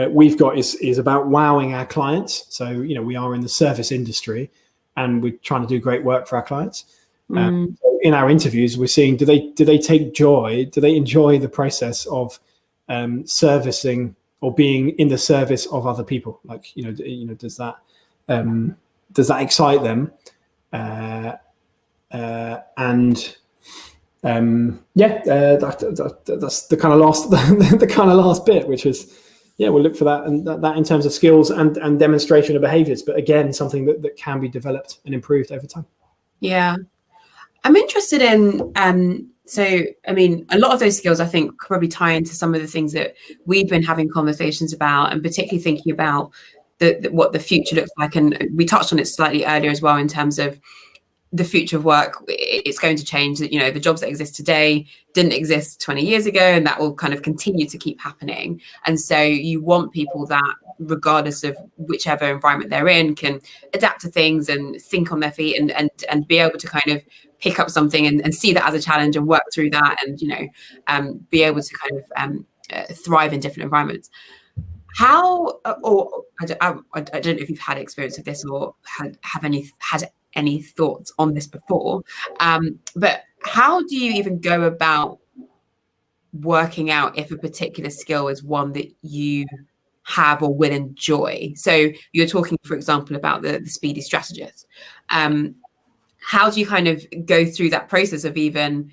we've got is about wowing our clients. So, we are in the service industry, and we're trying to do great work for our clients. So in our interviews, we're seeing, do they take joy? Do they enjoy the process of servicing or being in the service of other people? Does that excite them? That's the kind of last bit, which is, we'll look for that, and that in terms of skills and demonstration of behaviors. But again, something that can be developed and improved over time. Yeah. I'm interested in, a lot of those skills, I think, probably tie into some of the things that we've been having conversations about, and particularly thinking about what the future looks like. And we touched on it slightly earlier as well, in terms of the future of work. It's going to change. The jobs that exist today didn't exist 20 years ago, and that will kind of continue to keep happening. And so you want people that, regardless of whichever environment they're in, can adapt to things and think on their feet, and be able to kind of pick up something and see that as a challenge and work through that, and be able to kind of thrive in different environments. How, or I don't know if you've had experience of this, or had any thoughts on this before, but how do you even go about working out if a particular skill is one that you have or will enjoy. So you're talking, for example, about the speedy strategist. How do you kind of go through that process of even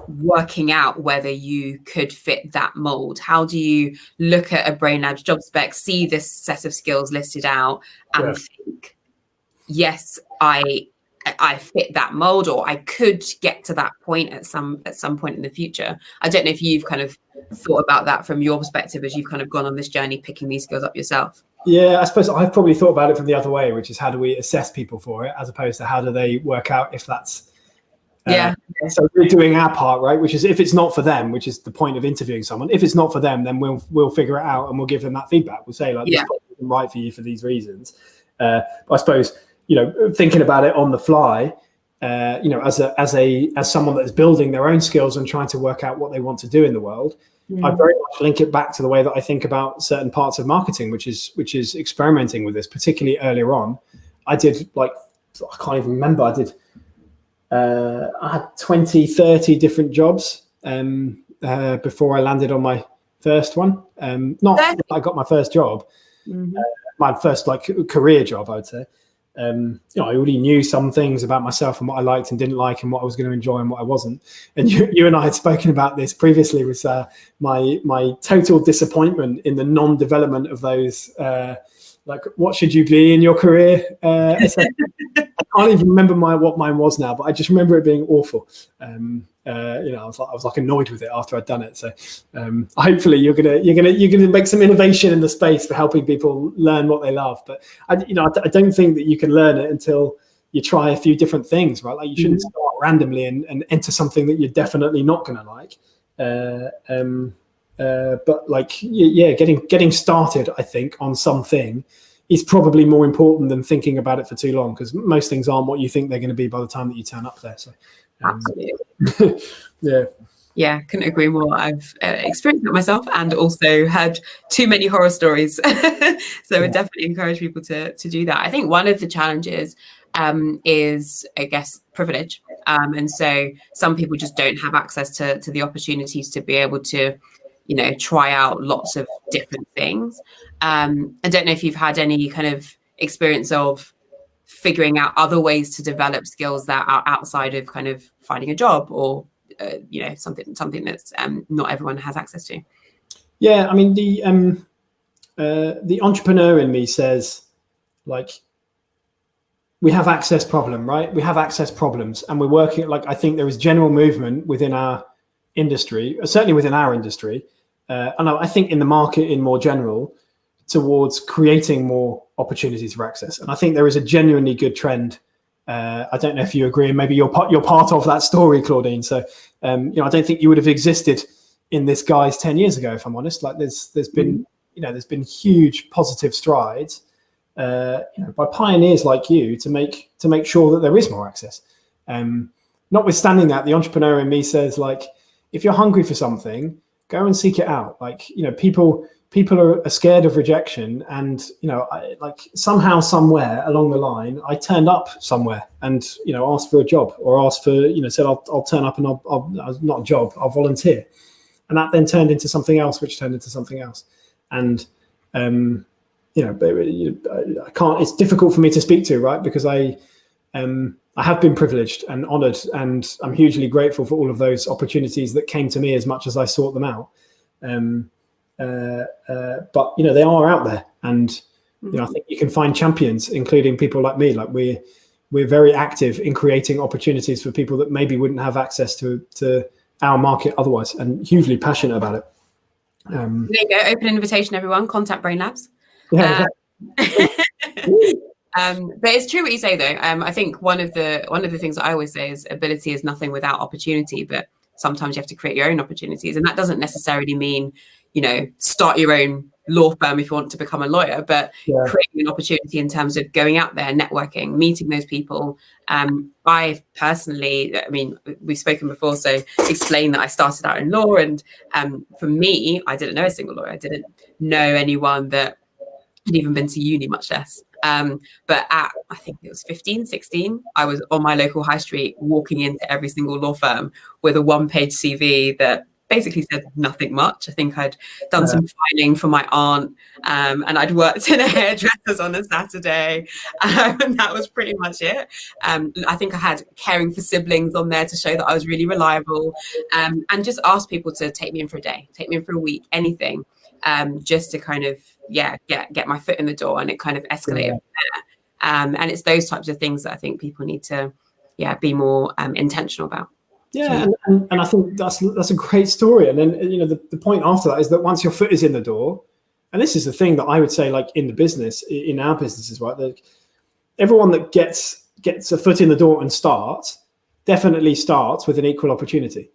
working out whether you could fit that mold? How do you look at a Brainlabs job spec, see this set of skills listed out, and think, yes, I fit that mold, or I could get to that point at some point in the future? I don't know if you've kind of thought about that from your perspective as you've kind of gone on this journey picking these skills up yourself. Yeah, I suppose I've probably thought about it from the other way, which is how do we assess people for it, as opposed to how do they work out if that's So we're doing our part, right? Which is, if it's not for them, which is the point of interviewing someone, if it's not for them, then we'll figure it out and we'll give them that feedback. We'll say, like, this isn't right for you for these reasons. I suppose, thinking about it on the fly, as someone that is building their own skills and trying to work out what they want to do in the world, I very much link it back to the way that I think about certain parts of marketing, which is experimenting with this, particularly earlier on. I did, I can't even remember. I had 20, 30 different jobs before I landed on my first one. Not that I got my first job, my first career job, I would say. I already knew some things about myself and what I liked and didn't like and what I was going to enjoy and what I wasn't. And you and I had spoken about this previously, with my total disappointment in the non-development of those. What should you be in your career? I can't even remember what mine was now, but I just remember it being awful. I was annoyed with it after I'd done it. So hopefully you're gonna make some innovation in the space for helping people learn what they love. But I don't think that you can learn it until you try a few different things, right? Like, you shouldn't start randomly and enter something that you're definitely not gonna like. But getting started, I think, on something is probably more important than thinking about it for too long, because most things aren't what you think they're going to be by the time that you turn up there. So, absolutely. Yeah, couldn't agree more. I've experienced it myself and also had too many horror stories. So I would definitely encourage people to do that. I think one of the challenges is, I guess, privilege. And so some people just don't have access to the opportunities to be able to, try out lots of different things. I don't know if you've had any kind of experience of figuring out other ways to develop skills that are outside of kind of finding a job, or something that's not everyone has access to. Yeah, I mean, the entrepreneur in me says, we have access problem, right? We have access problems, and we're working. I think there is general movement within our industry, certainly within our industry, and I think in the market in more general, towards creating more opportunities for access. And I think there is a genuinely good trend. I don't know if you agree, and maybe you're part of that story, Claudine. So, I don't think you would have existed in this guise 10 years ago, if I'm honest. There's been huge positive strides by pioneers like you to make sure that there is more access. Notwithstanding that, the entrepreneur in me says, if you're hungry for something, go and seek it out. People are scared of rejection, and somehow, somewhere along the line, I turned up somewhere and asked for a job, or asked for said I'll turn up and I'll not a job, I'll volunteer, and that then turned into something else, which turned into something else, and I can't. It's difficult for me to speak to, right, because I have been privileged and honoured, and I'm hugely grateful for all of those opportunities that came to me as much as I sought them out. But they are out there, and I think you can find champions, including people like me. We're very active in creating opportunities for people that maybe wouldn't have access to our market otherwise, and hugely passionate about it. There you go. Open invitation, everyone. Contact Brainlabs. Yeah. But it's true what you say, though. I think one of the things that I always say is ability is nothing without opportunity, but sometimes you have to create your own opportunities, and that doesn't necessarily mean start your own law firm if you want to become a lawyer, but creating an opportunity in terms of going out there, networking, meeting those people. I personally, we've spoken before, so explain that I started out in law, and for me, I didn't know a single lawyer. I didn't know anyone that had even been to uni, much less. But at, I think it was 15, 16, I was on my local high street walking into every single law firm with a one-page CV that basically said nothing much. I think I'd done some filing for my aunt, and I'd worked in a hairdresser's on a Saturday, and that was pretty much it. I think I had caring for siblings on there to show that I was really reliable, and just asked people to take me in for a day, take me in for a week, anything, just to kind of get my foot in the door, and it kind of escalated from there. And it's those types of things that I think people need to be more intentional about. Yeah, and I think that's a great story. And then, you know, the point after that is that once your foot is in the door, and this is the thing that I would say, like in the business, in our businesses, right? Like everyone that gets a foot in the door and definitely starts with an equal opportunity.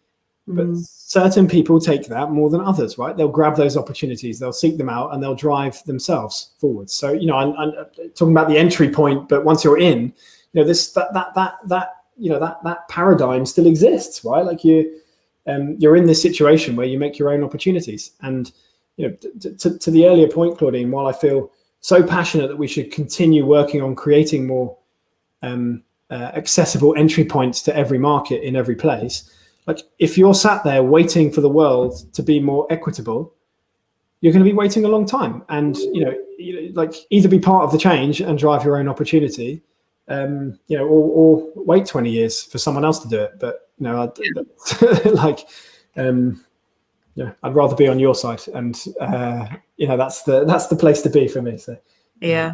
But certain people take that more than others, right? They'll grab those opportunities, they'll seek them out, and they'll drive themselves forward. So, you know, I'm talking about the entry point, but once you're in, you know, that paradigm still exists, right? Like you're in this situation where you make your own opportunities. And, you know, to the earlier point, Claudine, while I feel so passionate that we should continue working on creating more accessible entry points to every market in every place, like if you're sat there waiting for the world to be more equitable, you're going to be waiting a long time. And, you know, like either be part of the change and drive your own opportunity, you know, or wait 20 years for someone else to do it. But, you know, I'd rather be on your side, and you know, that's the place to be for me. So yeah.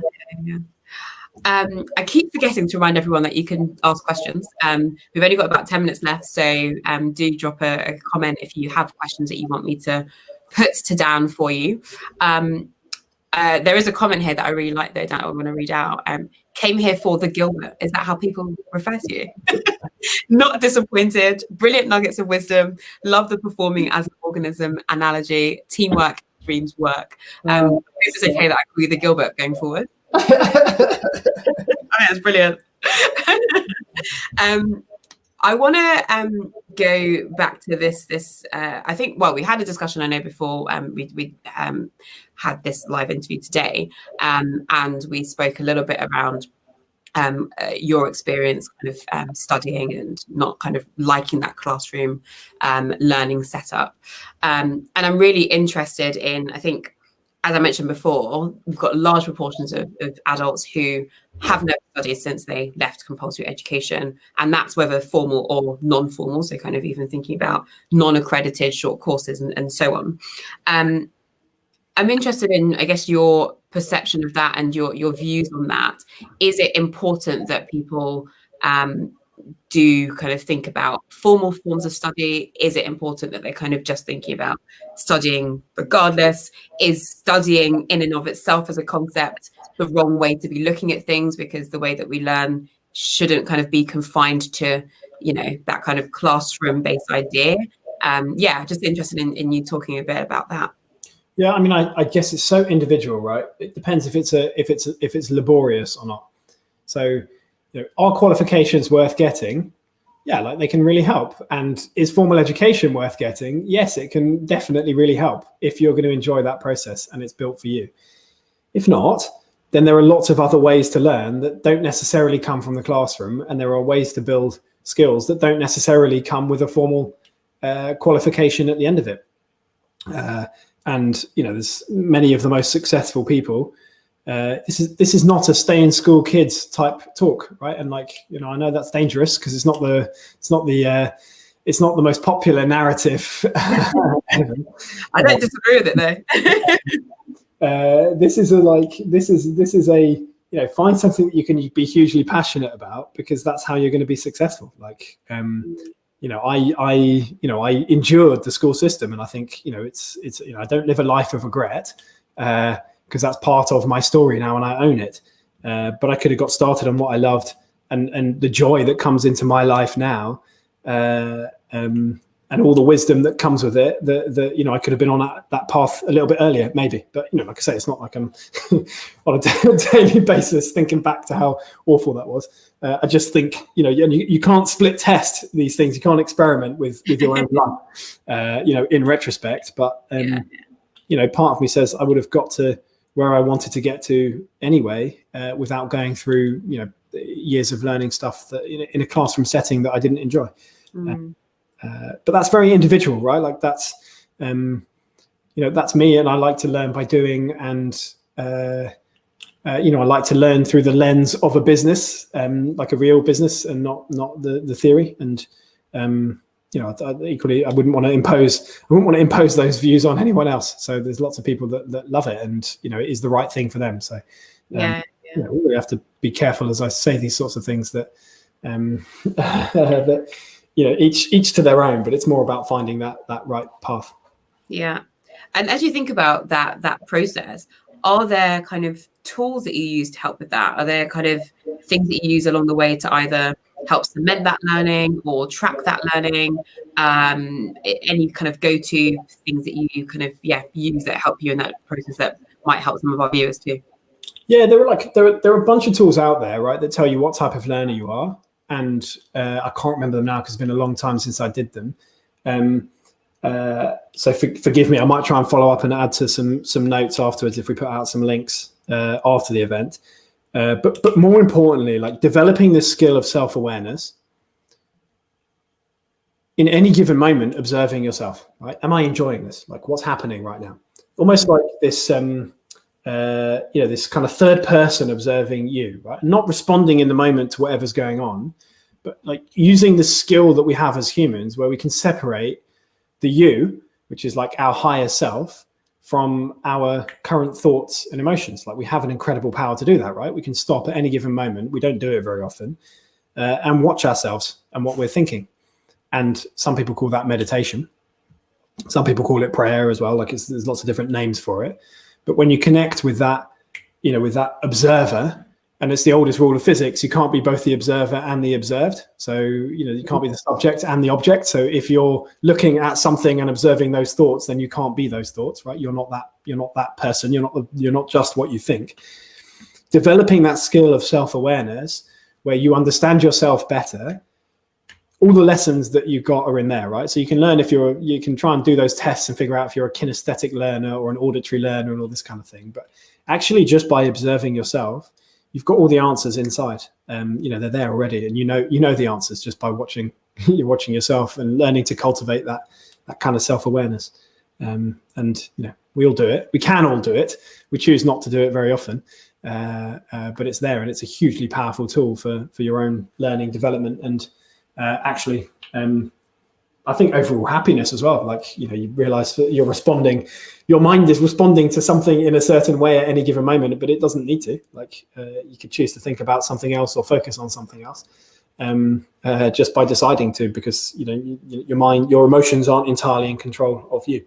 I keep forgetting to remind everyone that you can ask questions. We've only got about 10 minutes left, so do drop a comment if you have questions that you want me to put to Dan for you. There is a comment here that I really like, though, Dan, I'm going to read out. Came here for the Gilbert. Is that how people refer to you? Not disappointed. Brilliant nuggets of wisdom. Love the performing as an organism analogy. Teamwork, dreams work. Is it okay that I call you the Gilbert going forward? I mean, that's brilliant. I want to go back to this. I think, well, we had a discussion, I know, before we had this live interview today, and we spoke a little bit around your experience kind of studying and not kind of liking that classroom learning setup. And I'm really interested in, I think, as I mentioned before, we've got large proportions of adults who have never studied since they left compulsory education, and that's whether formal or non-formal, so kind of even thinking about non-accredited short courses and so on. I'm interested in, I guess, your perception of that and your views on that. Is it important that people do kind of think about formal forms of study? Is it important that they're kind of just thinking about studying regardless? Is studying in and of itself as a concept the wrong way to be looking at things, because the way that we learn shouldn't kind of be confined to, you know, that kind of classroom-based idea? Just interested in you talking a bit about that. Yeah, I mean, I guess it's so individual, right? It depends if it's laborious or not. So, you know, are qualifications worth getting? Yeah, like they can really help. And is formal education worth getting? Yes, it can definitely really help if you're going to enjoy that process and it's built for you. If not, then there are lots of other ways to learn that don't necessarily come from the classroom, and there are ways to build skills that don't necessarily come with a formal qualification at the end of it. And, you know, there's many of the most successful people. This is not a stay in school kids type talk, right? And like, you know, I know that's dangerous because it's not the most popular narrative. I don't disagree with it though. This is a you know, find something that you can be hugely passionate about, because that's how you're going to be successful. Like, you know, I endured the school system, and I think, you know, it's you know, I don't live a life of regret, because that's part of my story now and I own it. But I could have got started on what I loved, and the joy that comes into my life now, and all the wisdom that comes with it, that you know, I could have been on that path a little bit earlier, maybe. But, you know, like I say, it's not like I'm on a daily basis thinking back to how awful that was. I just think, you know, you can't split test these things. You can't experiment with your own life, you know, in retrospect. But, you know, part of me says I would have got to where I wanted to get to anyway, without going through, you know, years of learning stuff that in a classroom setting that I didn't enjoy. but that's very individual, right? Like that's, that's me, and I like to learn by doing, and I like to learn through the lens of a business, like a real business, and not the theory. And equally, I wouldn't want to impose those views on anyone else. So there's lots of people that love it, and it is the right thing for them. So we really have to be careful as I say these sorts of things that that each to their own, but it's more about finding that right path. Yeah. And as you think about that process, are there kind of tools that you use to help with that? Are there kind of things that you use along the way to either help cement that learning or track that learning? Any kind of go-to things that you kind of use that help you in that process that might help some of our viewers too? Yeah, there are a bunch of tools out there, right, that tell you what type of learner you are. And I can't remember them now because it's been a long time since I did them. So forgive me, I might try and follow up and add to some notes afterwards if we put out some links after the event. But more importantly, like developing this skill of self-awareness in any given moment, observing yourself, right? Am I enjoying this? Like what's happening right now? Almost like this, this kind of third person observing you, right? Not responding in the moment to whatever's going on, but like using the skill that we have as humans where we can separate the you, which is like our higher self, from our current thoughts and emotions. Like we have an incredible power to do that, right? We can stop at any given moment. We don't do it very often, and watch ourselves and what we're thinking. And some people call that meditation. Some people call it prayer as well. Like there's lots of different names for it. But when you connect with that, with that observer, and it's the oldest rule of physics, you can't be both the observer and the observed. So, you can't be the subject and the object. So if you're looking at something and observing those thoughts, then you can't be those thoughts, right? You're not that person. You're not just what you think. Developing that skill of self-awareness where you understand yourself better, all the lessons that you've got are in there, right? So you can learn you can try and do those tests and figure out if you're a kinesthetic learner or an auditory learner and all this kind of thing. But actually just by observing yourself, you've got all the answers inside. They're there already, and you know the answers just by watching yourself and learning to cultivate that kind of self-awareness. We all do it. We can all do it. We choose not to do it very often, but it's there, and it's a hugely powerful tool for your own learning, development, and actually, I think overall happiness as well. Like, you realize that your mind is responding to something in a certain way at any given moment, but it doesn't need to. Like, you could choose to think about something else or focus on something else, just by deciding to, because, your mind, your emotions aren't entirely in control of you.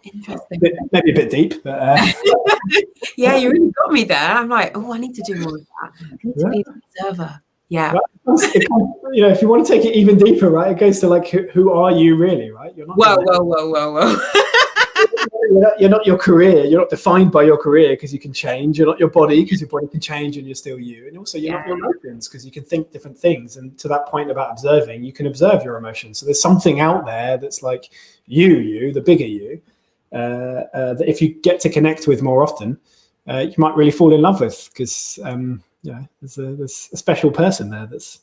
Interesting. Maybe a bit deep, but yeah, you really got me there. I'm like, I need to do more of that. I need to be an observer. Yeah. If you want to take it even deeper, right, it goes to like, who are you really, right? You're not. Whoa. You're not your career. You're not defined by your career because you can change. You're not your body because your body can change and you're still you. And also you're not your emotions because you can think different things. And to that point about observing, you can observe your emotions. So there's something out there that's like you, the bigger you, that if you get to connect with more often, you might really fall in love with, because there's a special person there that's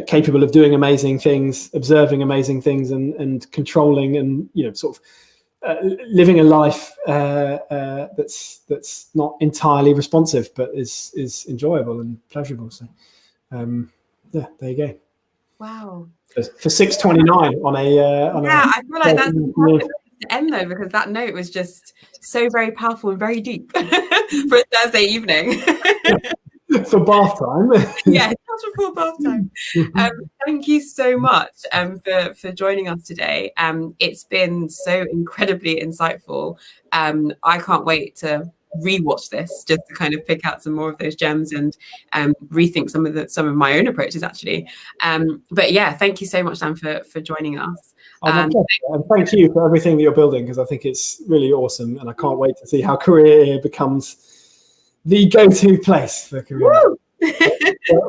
capable of doing amazing things, observing amazing things, and controlling, and sort of living a life that's not entirely responsive, but is enjoyable and pleasurable. So there you go. Wow. For 6:29 on a I feel like that's perfect to end though, because that note was just so very powerful and very deep for a Thursday evening. For bath time. Yeah, just before bath time. Thank you so much for joining us today. It's been so incredibly insightful. I can't wait to rewatch this just to kind of pick out some more of those gems and rethink some of my own approaches actually. But yeah, thank you so much, Dan, for joining us. And thank you for everything that you're building, because I think it's really awesome, and I can't wait to see how Career becomes the go-to place for career.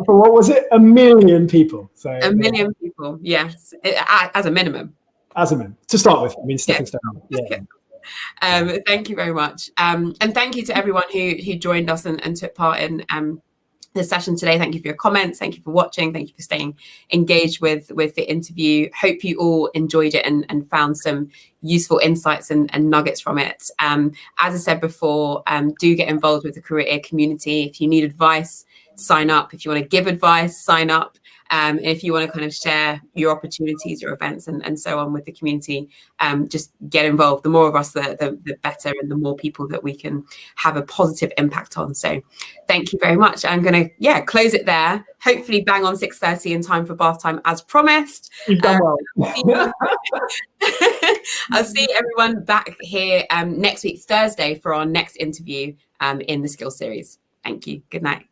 For what was it? 1 million people. So 1 million people, yes, as a minimum. As a minimum, to start with. I mean, stepping stone. Yeah. Thank you very much, and thank you to everyone who joined us and took part in the session today. Thank you for your comments. Thank you for watching. Thank you for staying engaged with the interview. Hope you all enjoyed it and found some useful insights and nuggets from it. As I said before, do get involved with the Career community. If you need advice, sign up. If you want to give advice, sign up. If you want to kind of share your opportunities, your events, and so on with the community, just get involved. The more of us, the better, and the more people that we can have a positive impact on. So thank you very much. I'm going to, close it there. Hopefully bang on 6:30 in time for bath time as promised. You've done well. I'll see everyone back here next week, Thursday, for our next interview in the Skills series. Thank you. Good night.